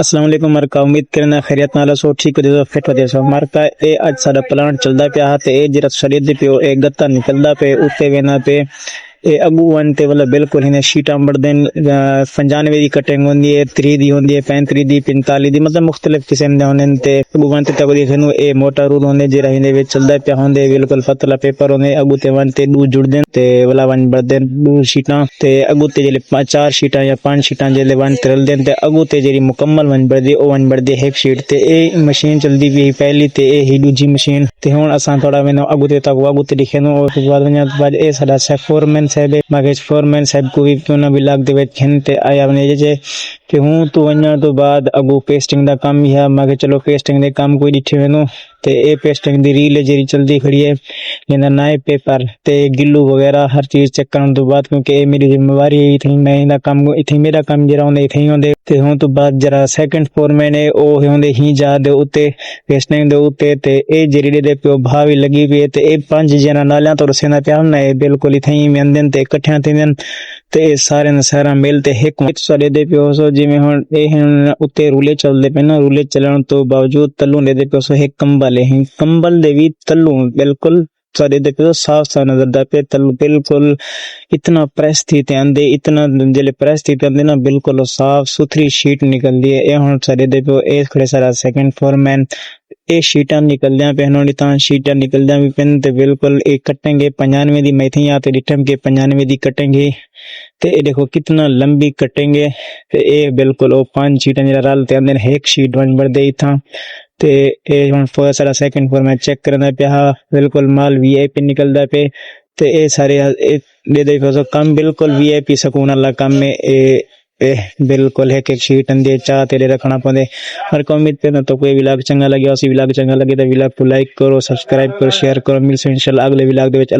अस्सलाम वालेकुम मरका उम्मीद करना खैरियत नाल सो ठीक हो जो फिट हो सो मरका ए आज साडा प्लांट चलदा पिया ते ए जरा शरीर पियो ए गत्ता निकलदा पे उत्ते वेना पे ए अगू वन ते वाला बिल्कुल हिने शीटा बढ़दे 95 दी कटिंग होंदी है 3 दी होंदी है 35 दी 45 दी मतलब मुख्तलिफ किस्म दे होंदे ते अगू वन ते तक देखनु ए मोटा रूल होंदे जेरा हिने विच चलदा पिया होंदे बिल्कुल पतला पेपर होंदे अगू ते वन ते दू जुड़दे ते वाला वन बढ़दे दू शीटा ते अगू ते जेले 4 शीटा या 5 शीटा जेले वन चलदे ते अगू ते जेरी मुकम्मल वन बढ़दी ओ वन बढ़दी एक शीट ते ए मशीन चलदी भी पहली ते ए ही दूजी मशीन ते हुन असां थोड़ा वेनो अगू ते तक अगू ते लिखनो और बाद ए साडा फोरमैन साहब मगे फोरमैन साहब को भी क्यों ना भी लाग दे खनते आया बने जे कि हूं तो वन्या तो बाद अगू पेस्टिंग दा काम है मगे चलो पेस्टिंग दे काम कोई दिठे वेनो ते ए पेस्टिंग दी रील जेरी चलदी खड़ी है लेना नए पेपर ते गिल्लू वगैरह हर चीज चेक करन तो बाद क्योंकि ए मेरी जिम्मेवारी है इथी मैं इंदा काम इथी मेरा काम जरा होंदे इथी होंदे ते हूं तो बाद जरा सेकंड फोरमैन है ओ होंदे ही जा दे उते पेस्टिंग दे उते ते ए जेरी दे पे भावी लगी भी ते ए 5 जना नालियां तो रसेना प्या ना बिल्कुल इथी मेंदन ते इकट्ठा थिंदन ते सारे ने सारा मिलते एक सारे दे पियो सो जिवें हुन ए उते रूले चलदे पे ना रूले चलन तो बावजूद तल्लू दे पियो सो एक कंबल है कंबल दे भी तल्लू बिल्कुल सारे दे पियो साफ सा नजर दा पे तल्लू बिल्कुल इतना प्रेस थी ते अंदे इतना जेले प्रेस थी ते अंदे ना बिल्कुल साफ सुथरी शीट निकलदी है ए हुन सारे दे पियो ए खड़े सारा सेकंड फोरमैन ए शीटा निकलदियां पे हनोनी ता शीटा निकलदियां भी पेन ते बिल्कुल ए कटेंगे 95 दी मैं थी या ते रिटर्न के 95 दी कटेंगे ते ए देखो कितना लंबी कटेंगे ते ए बिल्कुल ओ 5 शीटा जरा रल ते अंदर एक शीट वन बढ़ दे था ते ए हुन फर्स्ट सारा सेकंड फोर मैं चेक करना पे हा बिल्कुल माल वीआईपी निकलदा पे ते ए सारे दे दे काम बिल्कुल वीआईपी सुकून वाला काम में ए बिल्कुल एक शीट अंदे चाह तेरे रखना पौंदे हर उम्मीद पे ना तो कोई व्लॉग चंगा लगे उसी व्लॉग चंगा लगे तो व्लॉग को लाइक करो सब्सक्राइब करो शेयर करो मिलसे इंशाल्लाह अगले व्लॉग दे विच।